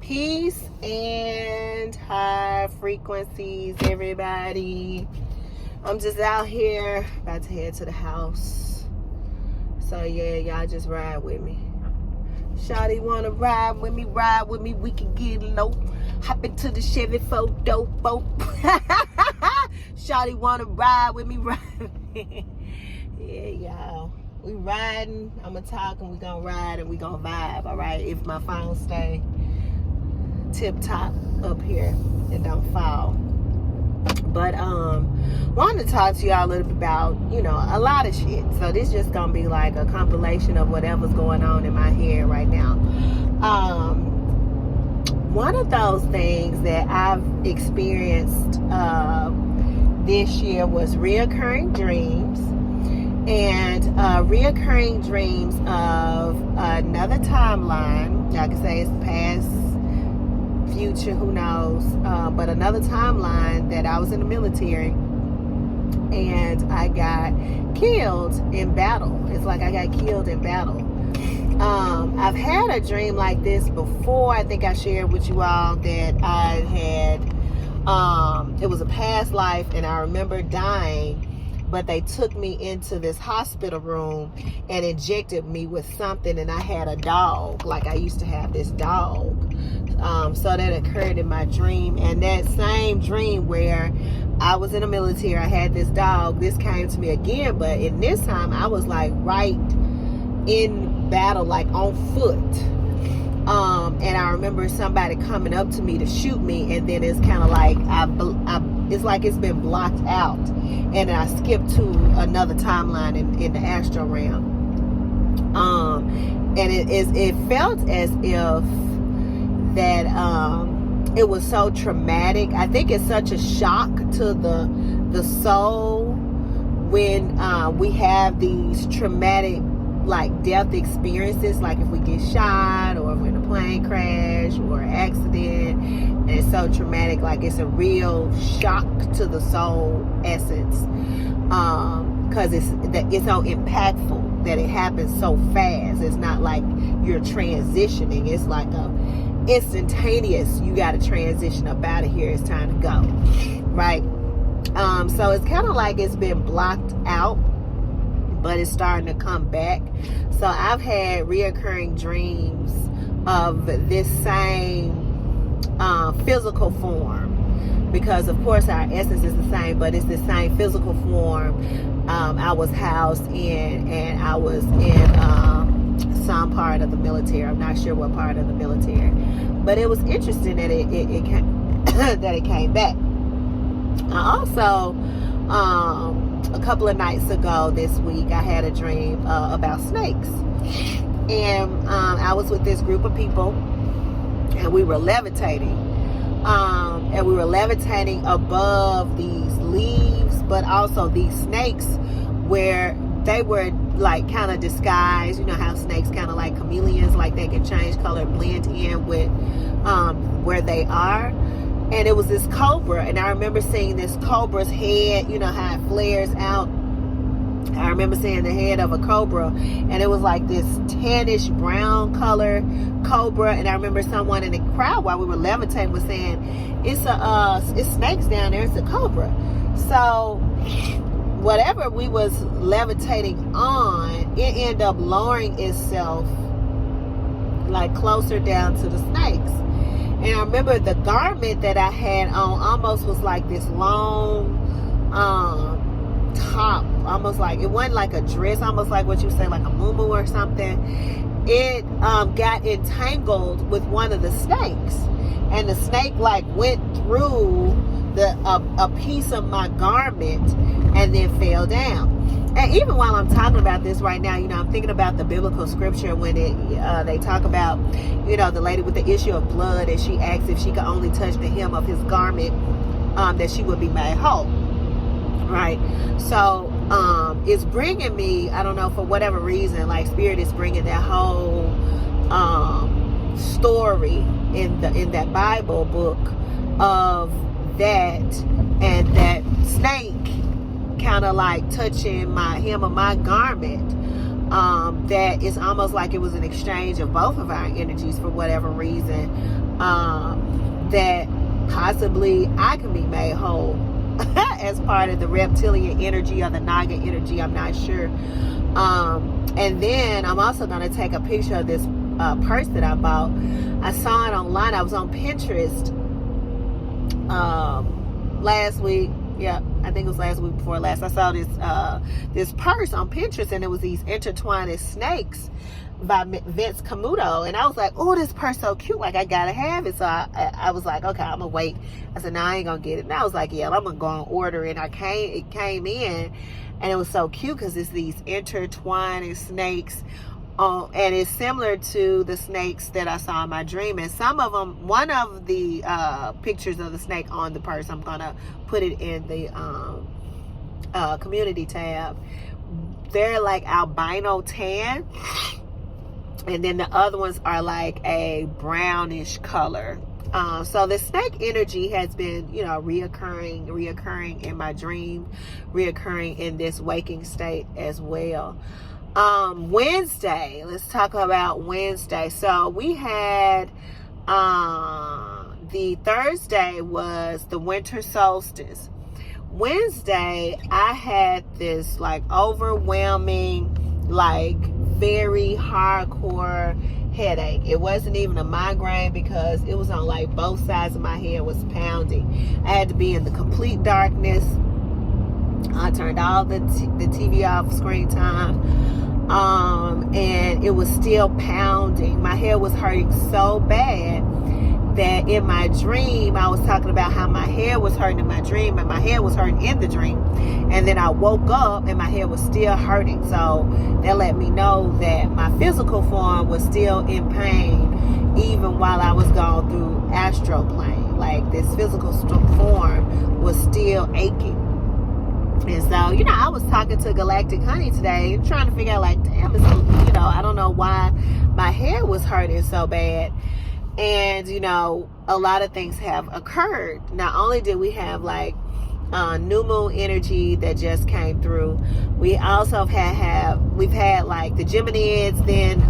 Peace and high frequencies, everybody. I'm just out here about to head to the house. So yeah, y'all just ride with me. Shawty wanna ride with me, we can get low. Hop into the Chevy photo boat. Shawty wanna ride with me, Yeah, y'all. We riding, I'ma talk and we gonna ride and we gonna vibe, alright? If my phone stay tip top up here and don't fall. But wanted to talk to y'all a little bit about, a lot of shit. So this just gonna be like a compilation of whatever's going on in my head right now. One of those things that I've experienced this year was reoccurring dreams. And reoccurring dreams of another timeline. I can say it's past, future, who knows, but another timeline that I was in the military and I got killed in battle. It's like I got killed in battle. I've had a dream like this before. I think I shared with you all that I had, it was a past life and I remember dying, but they took me into this hospital room and injected me with something, and I had a dog. Like I used to have this dog. So that occurred in my dream. And that same dream where I was in the military, I had this dog, this came to me again, but in this time I was like right in battle, like on foot. And I remember somebody coming up to me to shoot me, and then it's kind of like it's like it's been blocked out, and I skipped to another timeline in the astral realm. And it felt as if that it was so traumatic. I think it's such a shock to the soul when we have these traumatic like death experiences, like if we get shot or if we're in a plane crash or accident, and it's so traumatic, like it's a real shock to the soul essence, because it's so impactful that it happens so fast. It's not like you're transitioning, it's like a instantaneous, you got to transition up out of here, it's time to go, right? So it's kind of like it's been blocked out, but it's starting to come back. So I've had reoccurring dreams of this same physical form, because of course our essence is the same, but it's the same physical form I was housed in, and I was in some part of the military. I'm not sure what part of the military, but it was interesting that it came that it came back. I also a couple of nights ago this week, I had a dream about snakes. And I was with this group of people, and we were levitating. And we were levitating above these leaves, but also these snakes, where they were like kind of disguised. You know how snakes kind of like chameleons, like they can change color and blend in with where they are. And it was this cobra, and I remember seeing this cobra's head, you know how it flares out. I remember seeing the head of a cobra, and it was like this tannish brown color cobra. And I remember someone in the crowd while we were levitating was saying, it's snakes down there, it's a cobra. So whatever we was levitating on, it ended up lowering itself like closer down to the snakes. And I remember the garment that I had on almost was like this long top, almost like, it wasn't like a dress, almost like what you say, like a muumuu or something. It got entangled with one of the snakes, and the snake like went through a piece of my garment and then fell down. And even while I'm talking about this right now, I'm thinking about the biblical scripture when they talk about, the lady with the issue of blood, and she asked if she could only touch the hem of his garment, that she would be made whole, right? So it's bringing me, I don't know, for whatever reason, like Spirit is bringing that whole story in that Bible book of that, and that snake kind of like touching my hem of my garment, that it's almost like it was an exchange of both of our energies for whatever reason. that possibly I can be made whole as part of the reptilian energy or the Naga energy. I'm not sure. And then I'm also going to take a picture of this purse that I bought. I saw it online. I was on Pinterest last week. Yeah, I think it was last week before last. I saw this purse on Pinterest, and it was these intertwining snakes by Vince Camuto. And I was like, oh, this purse so cute. Like, I gotta have it. So I was like, okay, I'm gonna wait. I said, no, I ain't gonna get it. And I was like, yeah, I'm gonna go and order it. And it came in, and it was so cute because it's these intertwining snakes. And it's similar to the snakes that I saw in my dream. And some of them, one of the pictures of the snake on the purse, I'm gonna put it in the community tab. They're like albino tan, and then the other ones are like a brownish color. So the snake energy has been, reoccurring in my dream, reoccurring in this waking state as well. Wednesday, let's talk about Wednesday. So we had the Thursday was the winter solstice. Wednesday, I had this like overwhelming, like very hardcore headache. It wasn't even a migraine because it was on like both sides of my head was pounding. I had to be in the complete darkness. I turned all the TV off, screen time, and it was still pounding. My head was hurting so bad that in my dream, I was talking about how my head was hurting in my dream, and my head was hurting in the dream. And then I woke up and my head was still hurting. So that let me know that my physical form was still in pain, even while I was going through astral plane. Like this physical form was still aching. And so, I was talking to Galactic Honey today, trying to figure out, like, damn, I don't know why my head was hurting so bad. And, a lot of things have occurred. Not only did we have, like, new moon energy that just came through, we also we've had, like, the Geminids. Then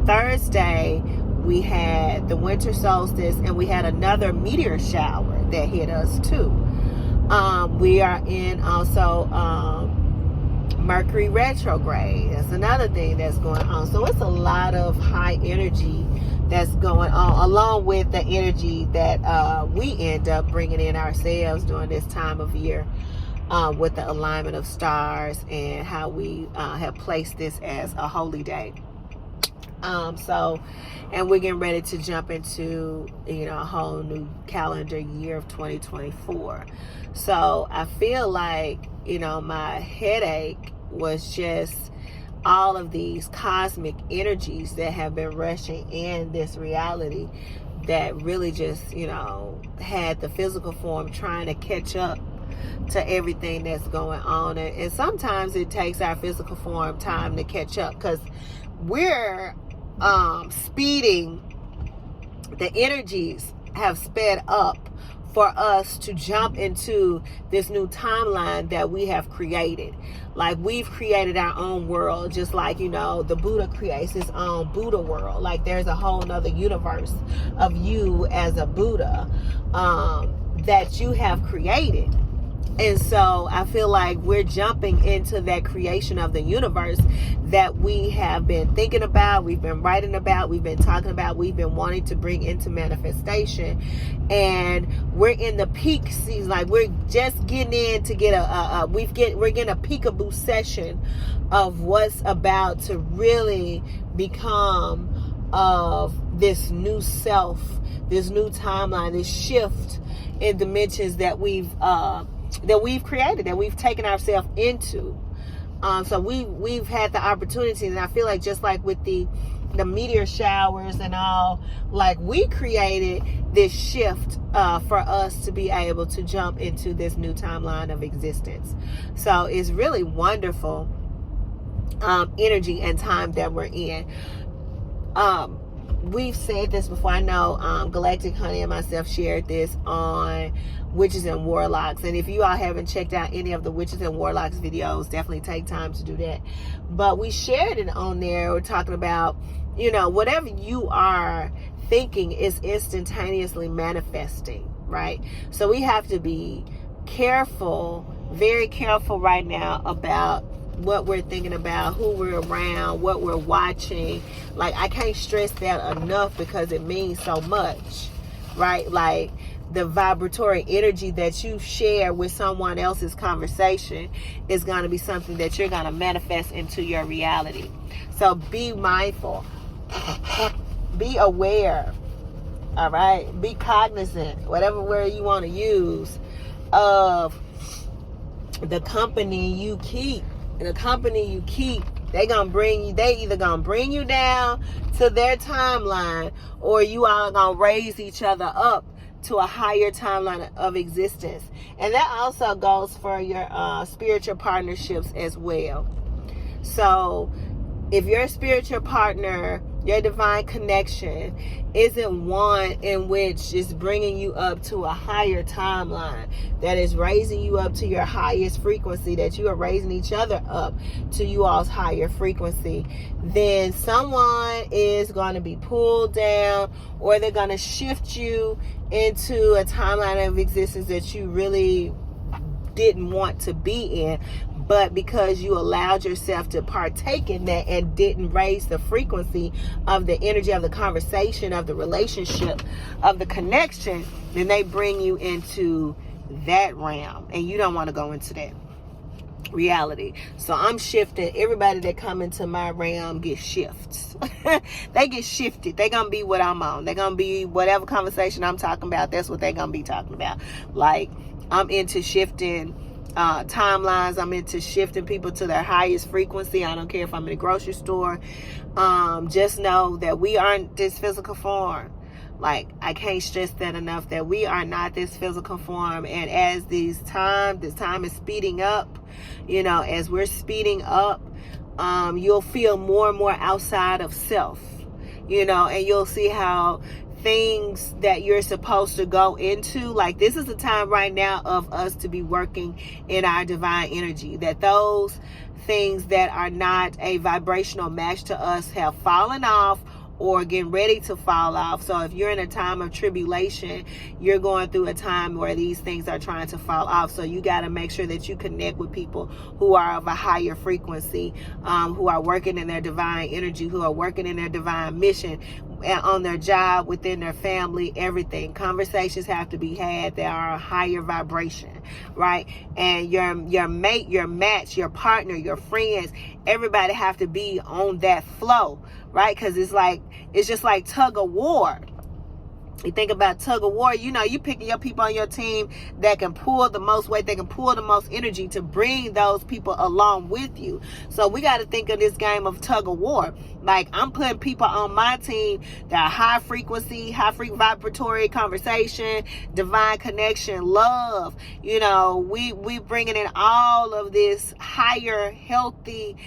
Thursday, we had the winter solstice, and we had another meteor shower that hit us, too. We are in also Mercury retrograde. That's another thing that's going on. So it's a lot of high energy that's going on, along with the energy that we end up bringing in ourselves during this time of year, with the alignment of stars and how we have placed this as a holy day. And we're getting ready to jump into, a whole new calendar year of 2024. So I feel like, my headache was just all of these cosmic energies that have been rushing in this reality that really just, had the physical form trying to catch up to everything that's going on. And sometimes it takes our physical form time to catch up because we're speeding. The energies have sped up for us to jump into this new timeline that we have created. Like, we've created our own world, just like, the Buddha creates his own Buddha world. Like, there's a whole nother universe of you as a Buddha that you have created. And so I feel like we're jumping into that creation of the universe that we have been thinking about, we've been writing about, we've been talking about, we've been wanting to bring into manifestation. And we're in the peak season. Like, we're just getting in to get we're getting a peekaboo session of what's about to really become of this new self, this new timeline, this shift in dimensions that we've created, that we've taken ourselves into. So we've had the opportunity, and I feel like just like with the meteor showers and all, like, we created this shift for us to be able to jump into this new timeline of existence. So it's really wonderful energy and time that we're in. We've said this before. I know Galactic Honey and myself shared this on Witches and Warlocks. And if you all haven't checked out any of the Witches and Warlocks videos, definitely take time to do that. But we shared it on there. We're talking about, whatever you are thinking is instantaneously manifesting, right? So we have to be careful, very careful right now about what we're thinking about, who we're around, what we're watching. Like, I can't stress that enough because it means so much, right? Like, the vibratory energy that you share with someone else's conversation is going to be something that you're going to manifest into your reality. So be mindful, be aware, all right? Be cognizant, whatever word you want to use, of the company you keep. The company you keep, they either gonna bring you down to their timeline, or you are gonna raise each other up to a higher timeline of existence. And that also goes for your spiritual partnerships as well. So if your spiritual partner, your divine connection, isn't one in which is bringing you up to a higher timeline, that is raising you up to your highest frequency, that you are raising each other up to you all's higher frequency, then someone is going to be pulled down, or they're going to shift you into a timeline of existence that you really didn't want to be in, but because you allowed yourself to partake in that and didn't raise the frequency of the energy of the conversation, of the relationship, of the connection, then they bring you into that realm, and you don't want to go into that reality. So I'm shifting. Everybody that come into my realm gets shifts. They get shifted. They're gonna be what I'm on. They're gonna be whatever conversation I'm talking about. That's what they're gonna be talking about. Like, I'm into shifting timelines. I'm into shifting people to their highest frequency. I don't care if I'm in a grocery store. Just know that we aren't this physical form. Like, I can't stress that enough, that we are not this physical form. And as this time is speeding up, as we're speeding up, you'll feel more and more outside of self, and you'll see how things that you're supposed to go into, like, this is the time right now of us to be working in our divine energy, that those things that are not a vibrational match to us have fallen off or getting ready to fall off. So if you're in a time of tribulation, you're going through a time where these things are trying to fall off. So you got to make sure that you connect with people who are of a higher frequency, who are working in their divine energy, who are working in their divine mission, on their job, within their family, everything. Conversations have to be had that are a higher vibration, right? And your mate, your match, your partner, your friends, everybody have to be on that flow, right? Because it's just like tug of war. You think about tug of war, you picking your people on your team that can pull the most weight, they can pull the most energy to bring those people along with you. So we got to think of this game of tug of war. Like, I'm putting people on my team that are high frequency, vibratory conversation, divine connection, love. We bringing in all of this higher, healthy,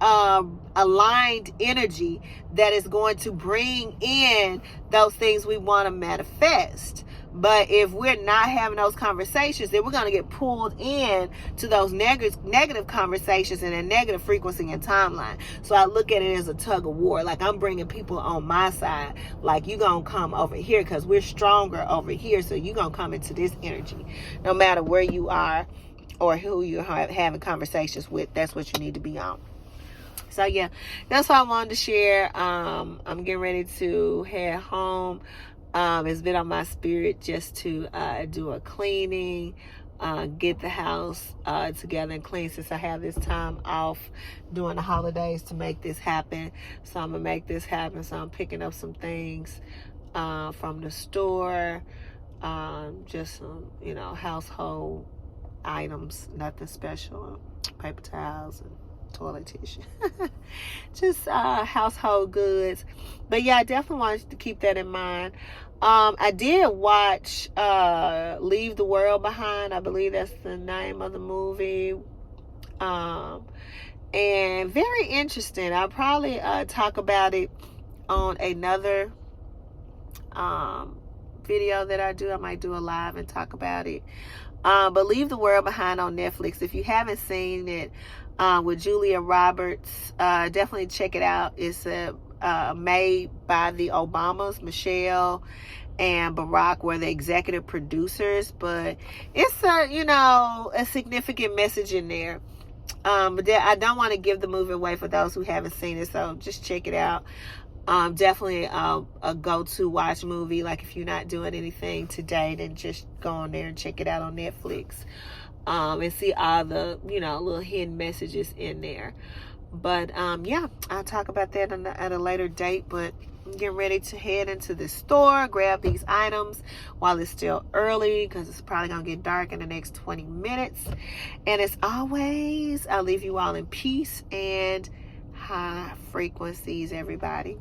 aligned energy that is going to bring in those things we want to manifest. But if we're not having those conversations, then we're going to get pulled in to those negative conversations and a negative frequency and timeline. So I look at it as a tug of war. Like, I'm bringing people on my side. Like, you're going to come over here because we're stronger over here. So you're going to come into this energy. No matter where you are or who you're having conversations with, that's what you need to be on. So yeah, that's what I wanted to share. I'm getting ready to head home. It's been on my spirit just to do a cleaning, get the house together and clean, since I have this time off during the holidays to make this happen. So I'm gonna make this happen. So I'm picking up some things from the store, just some household items, nothing special, paper towels and toilet tissue. Just household goods. But yeah, I definitely wanted to keep that in mind. I did watch Leave the World Behind. I believe that's the name of the movie. And very interesting. I'll probably talk about it on another video that I do. I might do a live and talk about it. But Leave the World Behind on Netflix. If you haven't seen it, with Julia Roberts, definitely check it out. It's a made by the Obamas. Michelle and Barack were the executive producers, but it's a significant message in there. But I don't want to give the movie away for those who haven't seen it, so just check it out. Definitely a go-to watch movie. Like, if you're not doing anything today, then just go on there and check it out on Netflix, and see all the little hidden messages in there. But yeah, I'll talk about that at a later date. But I'm getting ready to head into the store, grab these items while it's still early, because it's probably gonna get dark in the next 20 minutes. And as always, I'll leave you all in peace and high frequencies, everybody.